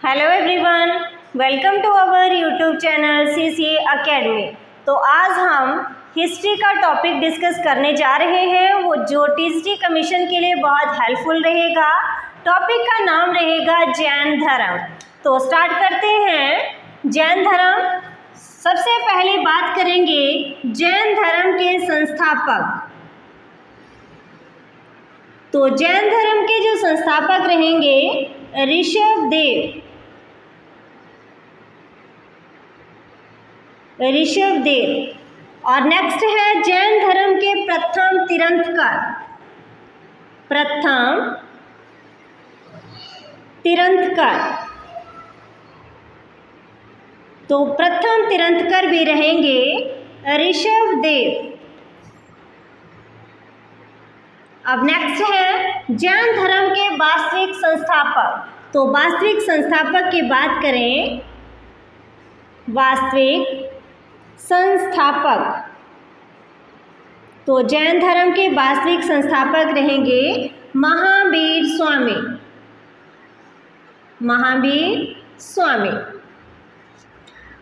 Hello everyone, welcome to our YouTube channel CCA academy. तो आज हम हिस्ट्री का टॉपिक डिस्कस करने जा रहे हैं, वो जो टीसीटी कमीशन के लिए बहुत हेल्पफुल रहेगा। टॉपिक का नाम रहेगा जैन धर्म। तो स्टार्ट करते हैं। जैन धर्म, सबसे पहले बात करेंगे जैन धर्म के संस्थापक। तो जैन धर्म के जो संस्थापक रहेंगे ऋषभदेव। और नेक्स्ट है जैन धर्म के प्रथम तीर्थंकर। तो प्रथम तीर्थंकर भी रहेंगे ऋषभदेव। अब नेक्स्ट है जैन धर्म के वास्तविक संस्थापक। तो वास्तविक संस्थापक की बात करें, वास्तविक संस्थापक, तो जैन धर्म के वास्तविक संस्थापक रहेंगे महावीर स्वामी।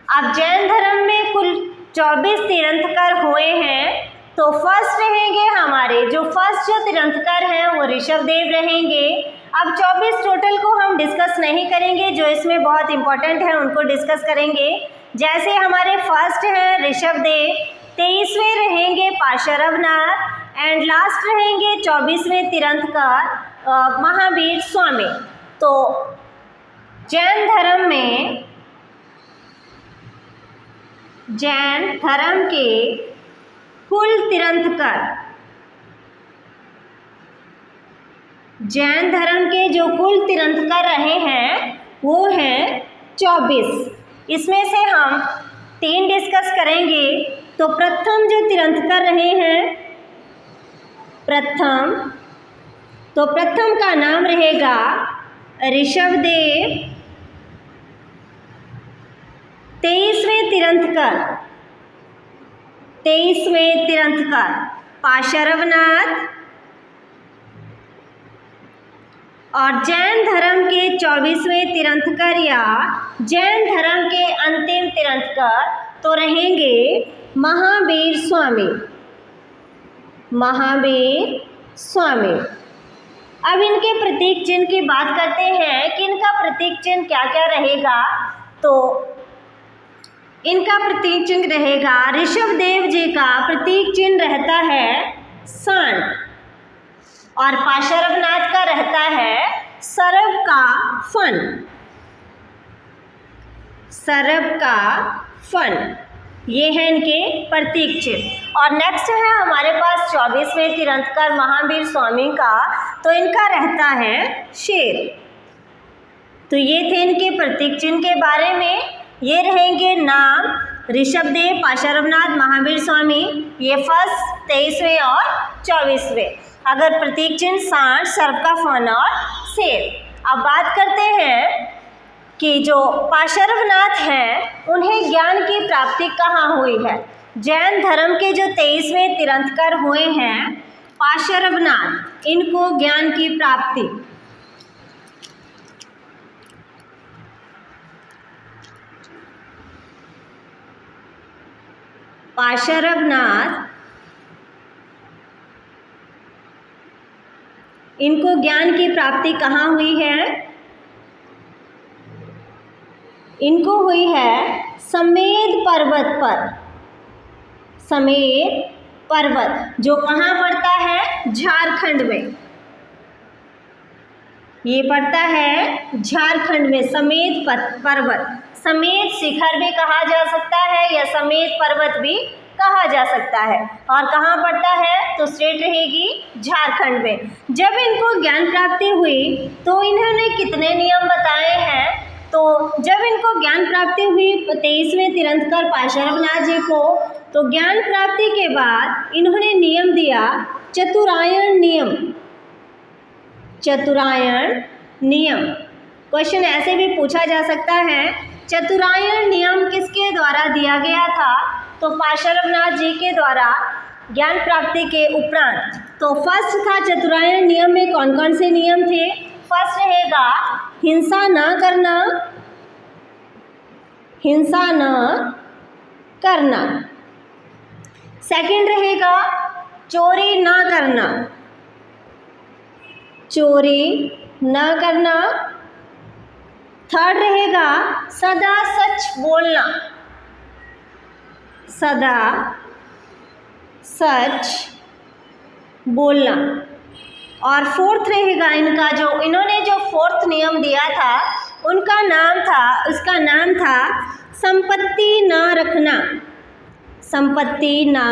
अब जैन धर्म में कुल 24 तीर्थंकर हुए हैं। तो फर्स्ट रहेंगे हमारे जो तीर्थंकर हैं वो ऋषभदेव रहेंगे। अब 24 टोटल को हम डिस्कस नहीं करेंगे, जो इसमें बहुत इंपॉर्टेंट है उनको डिस्कस करेंगे। जैसे हमारे फर्स्ट हैं ऋषभदेव, 23वें रहेंगे पाशरवनाथ एंड लास्ट रहेंगे 24वें तीर्थंकर महावीर स्वामी। तो जैन धर्म के कुल तीर्थंकर, जैन धर्म के जो कुल तीर्थंकर रहे हैं वो हैं 24। इसमें से हम 3 डिस्कस करेंगे। तो प्रथम जो तीर्थंकर रहे हैं, प्रथम का नाम रहेगा ऋषभदेव। 23वें तीर्थंकर पाशरवनाथ। और जैन धर्म के 24वें तीर्थंकर या जैन धर्म के अंतिम तीर्थंकर तो रहेंगे महावीर स्वामी। अब इनके प्रतीक चिन्ह की बात करते हैं कि इनका प्रतीक चिन्ह क्या क्या रहेगा। तो इनका प्रतीक चिन्ह रहेगा, ऋषभदेव जी का प्रतीक चिन्ह रहता है सांड और पाशरवनाथ का रहता है सर्प का फन। ये है इनके प्रतीक चिन्ह। और नेक्स्ट है हमारे पास 24वें तीर्थंकर महावीर स्वामी का, तो इनका रहता है शेर। तो ये थे इनके प्रतीक चिन्ह के बारे में। ये रहेंगे नाम ऋषभदेव, पाशरवनाथ, महावीर स्वामी, ये फर्स्ट 23वें और 24वें। अगर प्रतीक चिन्ह सांड, सर्प का फन और शेर। अब बात करते हैं कि जो पाशरवनाथ हैं उन्हें ज्ञान की प्राप्ति कहाँ हुई है। जैन धर्म के जो 23वें तीर्थंकर हुए हैं पाशरवनाथ, इनको ज्ञान की प्राप्ति कहाँ हुई है? इनको हुई है समेत पर्वत, जो कहाँ पड़ता है? झारखंड में। ये पड़ता है झारखंड में समेत पर्वत। समेत शिखर भी कहा जा सकता है या समेत पर्वत भी कहा जा सकता है। और कहाँ पड़ता है? तो स्टेट रहेगी झारखंड में। जब इनको ज्ञान प्राप्ति हुई तो इन्होंने कितने नियम बताए हैं? तो जब इनको ज्ञान प्राप्ति हुई 23वें तीर्थंकर पाशरवनाथ जी को, तो ज्ञान प्राप्ति के बाद इन्होंने नियम दिया चतुरायन नियम। क्वेश्चन ऐसे भी पूछा जा सकता है, चतुरायन नियम किसके द्वारा दिया गया था? तो पाशरवनाथ जी के द्वारा ज्ञान प्राप्ति के उपरांत। तो फर्स्ट था चतुरायन नियम में कौन कौन से नियम थे? फर्स्ट रहेगा हिंसा ना करना, हिंसा न करना। सेकंड रहेगा चोरी ना करना, चोरी ना करना। थर्ड रहेगा सदा सच बोलना, सदा सच बोलना। और फोर्थ रहेगा इनका इन्होंने जो फोर्थ नियम दिया था उसका नाम था संपत्ति ना रखना, संपत्ति ना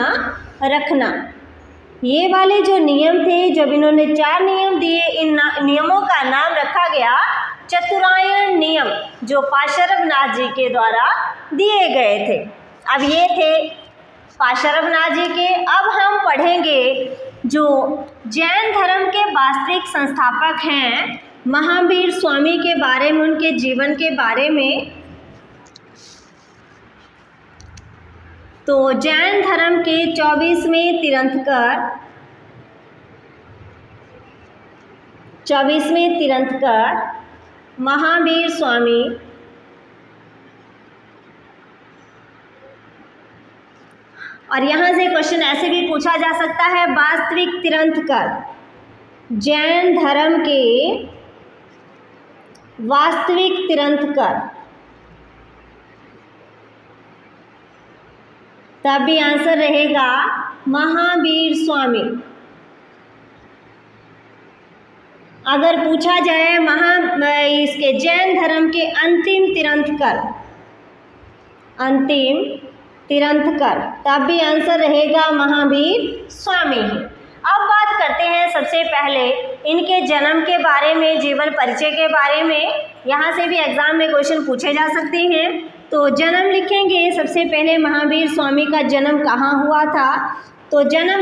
रखना। ये वाले जो नियम थे, जब इन्होंने 4 नियम दिए, इन नियमों का नाम रखा गया चतुरायन नियम, जो पाशर्वनाथ जी के द्वारा दिए गए थे। अब ये थे पाशर्वनाथ जी के। अब हम पढ़ेंगे जो जैन धर्म के वास्तविक संस्थापक हैं महावीर स्वामी के बारे में, उनके जीवन के बारे में। तो जैन धर्म के 24वें तीर्थंकर महावीर स्वामी और यहाँ से क्वेश्चन ऐसे भी पूछा जा सकता है, वास्तविक तीर्थंकर, जैन धर्म के वास्तविक तीर्थंकर, तब भी आंसर रहेगा महावीर स्वामी। अगर पूछा जाए इसके जैन धर्म के अंतिम तीर्थंकर, तब भी आंसर रहेगा महावीर स्वामी ही। अब बात करते हैं सबसे पहले इनके जन्म के बारे में, जीवन परिचय के बारे में। यहाँ से भी एग्जाम में क्वेश्चन पूछे जा सकते हैं। तो जन्म लिखेंगे सबसे पहले, महावीर स्वामी का जन्म कहाँ हुआ था? तो इनका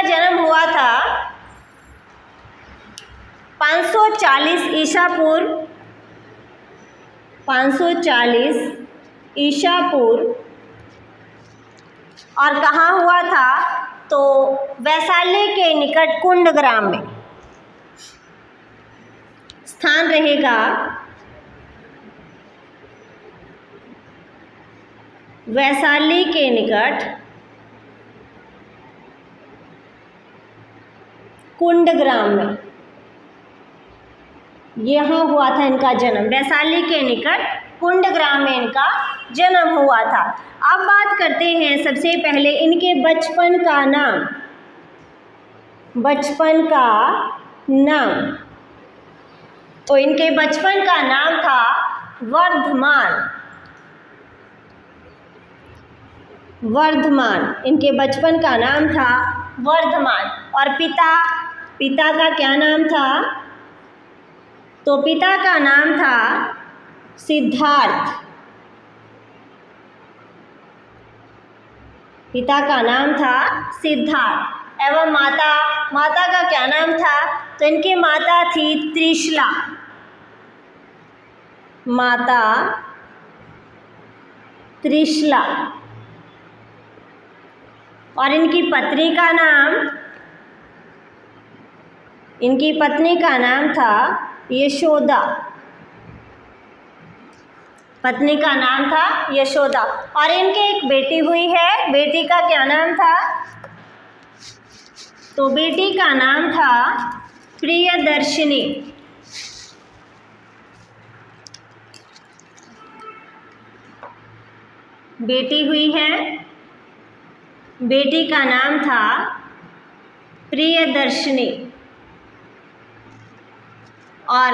जन्म हुआ था 540 ईसा पूर्व। और कहाँ हुआ था? तो वैशाली के निकट कुंडग्राम में। स्थान रहेगा वैशाली के निकट कुंडग्राम में, यहाँ हुआ था इनका जन्म। वैशाली के निकट कुंडग्राम में इनका जन्म हुआ था। अब बात करते हैं सबसे पहले इनके बचपन का नाम। तो इनके बचपन का नाम था वर्धमान। इनके बचपन का नाम था वर्धमान। और पिता का क्या नाम था? तो पिता का नाम था सिद्धार्थ। पिता का नाम था सिद्धार्थ। एवं माता का क्या नाम था? तो इनकी माता थी त्रिशला। माता त्रिशला। और इनकी पत्नी का नाम था यशोदा। पत्नी का नाम था यशोदा। और इनके एक बेटी हुई है, बेटी का क्या नाम था? तो बेटी का नाम था प्रियदर्शिनी। बेटी हुई है, बेटी का नाम था प्रियदर्शिनी। और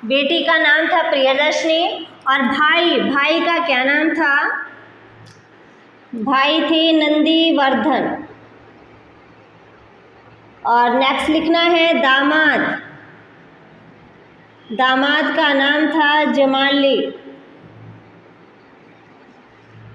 बेटी का नाम था प्रियदर्शिनी। और भाई का क्या नाम था? भाई थे नंदीवर्धन। और नेक्स्ट लिखना है दामाद का नाम था जमाली।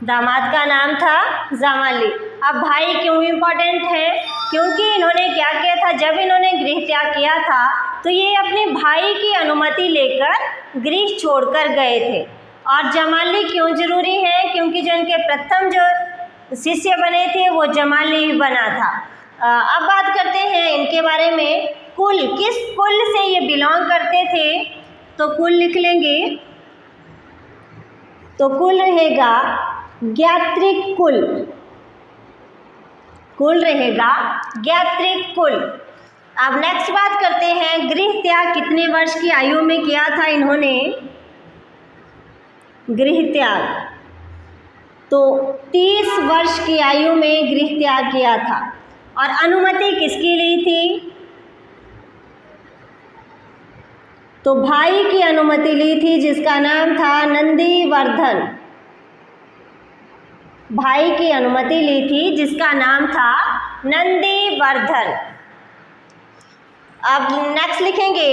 दामाद का नाम था जमाली। अब भाई क्यों इम्पोर्टेंट है? क्योंकि इन्होंने क्या किया था, जब इन्होंने गृह त्याग किया था तो ये अपने भाई की अनुमति लेकर गृह छोड़कर गए थे। और जमाली क्यों जरूरी है? क्योंकि जो इनके प्रथम जो शिष्य बने थे वो जमाली बना था। अब बात करते हैं इनके बारे में। कुल, किस कुल से ये बिलोंग करते थे, तो कुल लिख लेंगे। तो कुल रहेगा ज्ञात्रिक कुल, कुल रहेगा ज्ञात्रिक कुल। अब नेक्स्ट बात करते हैं, गृह त्याग कितने वर्ष की आयु में किया था इन्होंने? गृह त्याग तो 30 वर्ष की आयु में गृह त्याग किया था। और अनुमति किसकी ली थी? तो भाई की अनुमति ली थी, जिसका नाम था नंदीवर्धन। भाई की अनुमति ली थी, जिसका नाम था नंदीवर्धन। अब नेक्स्ट लिखेंगे,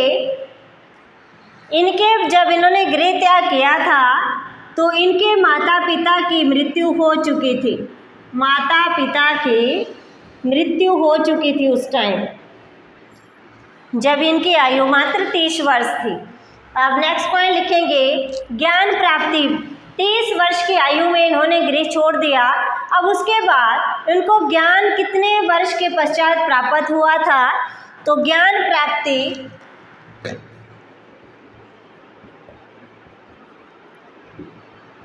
इनके जब इन्होंने गृह त्याग किया था तो इनके माता पिता की मृत्यु हो चुकी थी। माता पिता की मृत्यु हो चुकी थी उस टाइम, जब इनकी आयु मात्र 30 वर्ष थी। अब नेक्स्ट पॉइंट लिखेंगे, ज्ञान प्राप्ति 30 वर्ष की आयु में इन्होंने गृह छोड़ दिया। अब उसके बाद इनको ज्ञान कितने वर्ष के पश्चात प्राप्त हुआ था? तो ज्ञान प्राप्ति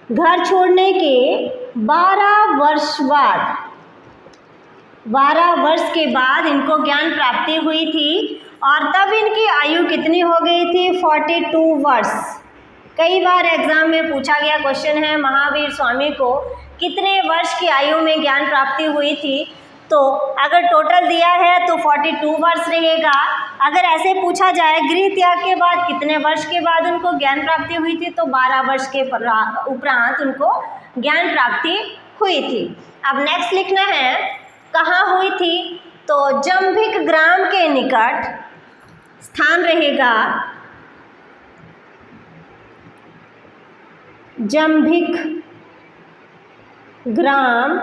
घर छोड़ने के 12 वर्ष बाद, 12 वर्ष के बाद इनको ज्ञान प्राप्ति हुई थी। और तब इनकी आयु कितनी हो गई थी? 42 वर्ष। कई बार एग्जाम में पूछा गया क्वेश्चन है, महावीर स्वामी को कितने वर्ष की आयु में ज्ञान प्राप्ति हुई थी? तो अगर टोटल दिया है तो 42 वर्ष रहेगा। अगर ऐसे पूछा जाए गृह त्याग के बाद कितने वर्ष के बाद उनको ज्ञान प्राप्ति हुई थी, तो 12 वर्ष के उपरांत उनको ज्ञान प्राप्ति हुई थी। अब नेक्स्ट लिखना है, कहाँ हुई थी? तो जंभिक ग्राम के निकट स्थान रहेगा, जंभिक ग्राम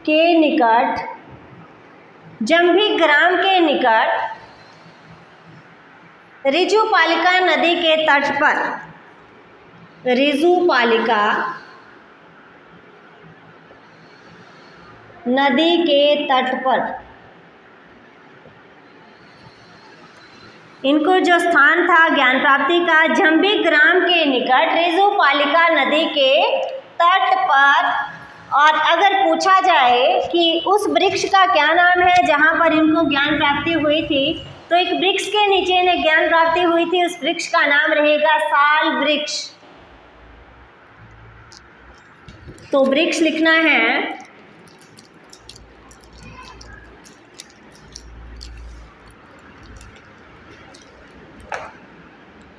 के निकट, जंभिक ग्राम के निकट ऋजुपालिका नदी के तट पर, ऋजुपालिका नदी के तट पर इनको जो स्थान था ज्ञान प्राप्ति का, जंभिक ग्राम के निकट ऋजुपालिका नदी के तट पर। और अगर पूछा जाए कि उस वृक्ष का क्या नाम है जहाँ पर इनको ज्ञान प्राप्ति हुई थी, तो एक वृक्ष के नीचे इन्हें ज्ञान प्राप्ति हुई थी, उस वृक्ष का नाम रहेगा साल वृक्ष। तो वृक्ष लिखना है,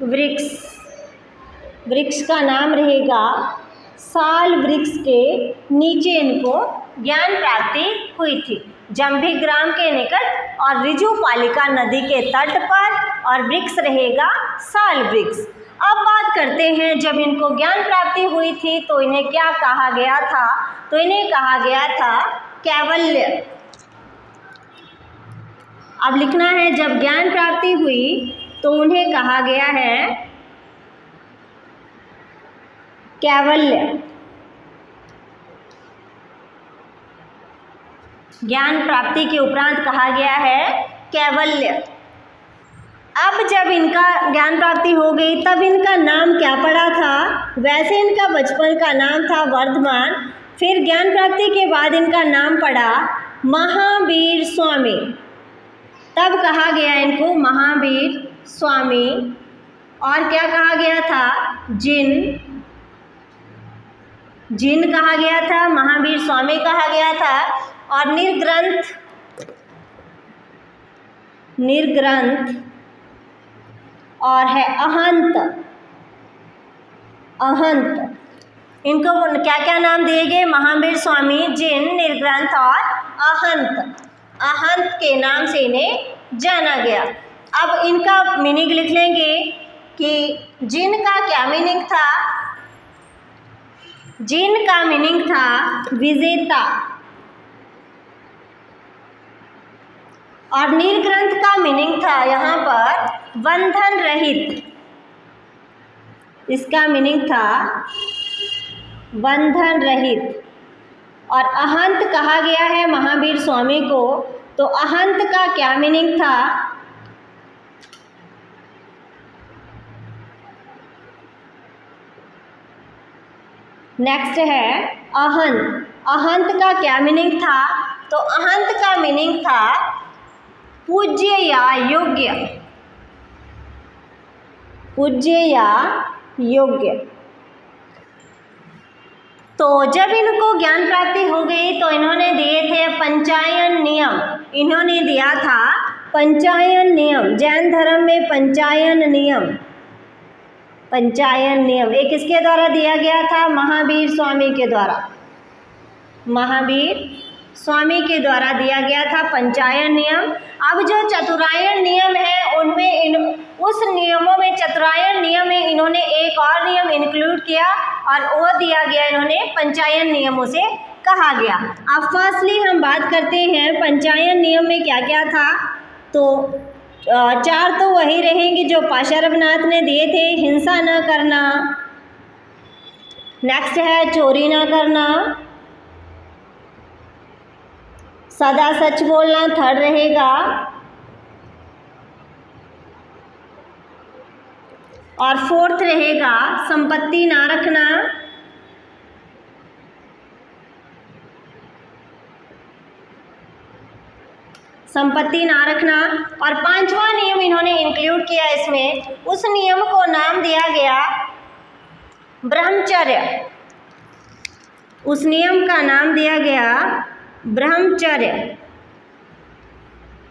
वृक्ष, वृक्ष का नाम रहेगा साल वृक्ष के नीचे इनको ज्ञान प्राप्ति हुई थी, जंभिक ग्राम के निकट और ऋजुपालिका नदी के तट पर, और वृक्ष रहेगा साल वृक्ष। अब बात करते हैं, जब इनको ज्ञान प्राप्ति हुई थी तो इन्हें क्या कहा गया था? तो इन्हें कहा गया था कैवल्य। अब लिखना है, जब ज्ञान प्राप्ति हुई तो उन्हें कहा गया है कैवल्य। ज्ञान प्राप्ति के उपरांत कहा गया है कैवल्य। अब जब इनका ज्ञान प्राप्ति हो गई तब इनका नाम क्या पड़ा था? वैसे इनका बचपन का नाम था वर्धमान, फिर ज्ञान प्राप्ति के बाद इनका नाम पड़ा महावीर स्वामी। तब कहा गया इनको महावीर स्वामी। और क्या कहा गया था? जिन, जिन कहा गया था, महावीर स्वामी कहा गया था। और निर्ग्रंथ, निर्ग्रंथ और है अहंत, अहंत। इनको क्या क्या नाम दिए गए? महावीर स्वामी, जिन, निर्ग्रंथ और अहंत। अहंत के नाम से इन्हें जाना गया। अब इनका मीनिंग लिख लेंगे कि जिन का क्या मीनिंग था? जिन का मीनिंग था विजेता, और निर्ग्रंथ का मीनिंग था यहाँ पर बंधन रहित। इसका मीनिंग था बंधन रहित। और अहंत कहा गया है महावीर स्वामी को, तो अहंत का क्या मीनिंग था? नेक्स्ट है अहंत। अहंत का क्या मीनिंग था? तो अहंत का मीनिंग था पूज्य या योग्य। पूज्य या योग्य। तो जब इनको ज्ञान प्राप्ति हो गई तो इन्होंने दिए थे पंचायन नियम। इन्होंने दिया था पंचायन नियम। जैन धर्म में पंचायन नियम, पंचायन नियम एक किसके द्वारा दिया गया था? महावीर स्वामी के द्वारा। महावीर स्वामी के द्वारा दिया गया था पंचायन नियम। अब जो चतुरायन नियम है उनमें उस नियमों में, चतुरायन नियम में इन्होंने एक और नियम इंक्लूड किया और वो दिया गया इन्होंने पंचायन नियमों से कहा गया। अब फर्स्टली हम बात करते हैं पंचायन नियम में क्या क्या था। तो 4 तो वही रहेंगे जो पाशर्वनाथ ने दिए थे। हिंसा न करना, नेक्स्ट है चोरी न करना, सदा सच बोलना थर्ड रहेगा, और फोर्थ रहेगा संपत्ति ना रखना, संपत्ति ना रखना। और 5वां नियम इन्होंने इंक्लूड किया इसमें। उस नियम को नाम दिया गया ब्रह्मचर्य। उस नियम का नाम दिया गया ब्रह्मचर्य।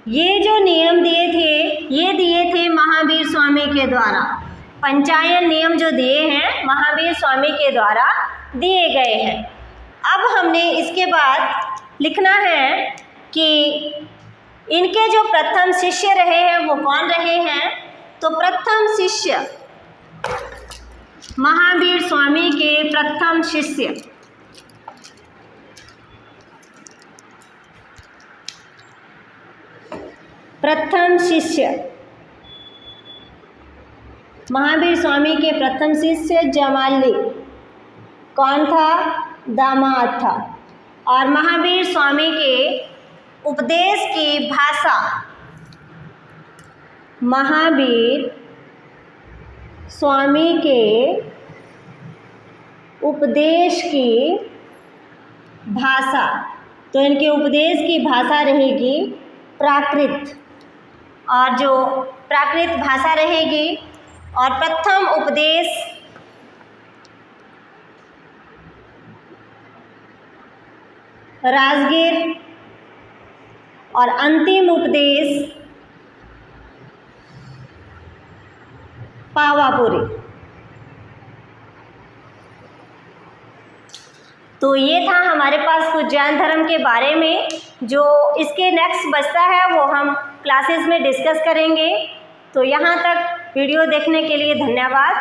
ये जो नियम दिए थे ये दिए थे महावीर स्वामी के द्वारा। पंचायन नियम जो दिए हैं महावीर स्वामी के द्वारा दिए गए हैं। अब हमने इसके बाद लिखना है कि इनके जो प्रथम शिष्य रहे हैं वो कौन रहे हैं। तो प्रथम शिष्य, महावीर स्वामी के प्रथम शिष्य महावीर स्वामी के प्रथम शिष्य जमाली कौन था? दामाद था। और महावीर स्वामी के उपदेश की भाषा, महावीर स्वामी के उपदेश की भाषा, तो इनके उपदेश की भाषा रहेगी प्राकृत। और जो प्राकृत भाषा रहेगी, और प्रथम उपदेश राजगीर, और अंतिम उपदेश पावापुरी। तो ये था हमारे पास कुछ जैन धर्म के बारे में। जो इसके नेक्स्ट बचता है वो हम क्लासेस में डिस्कस करेंगे। तो यहाँ तक वीडियो देखने के लिए धन्यवाद।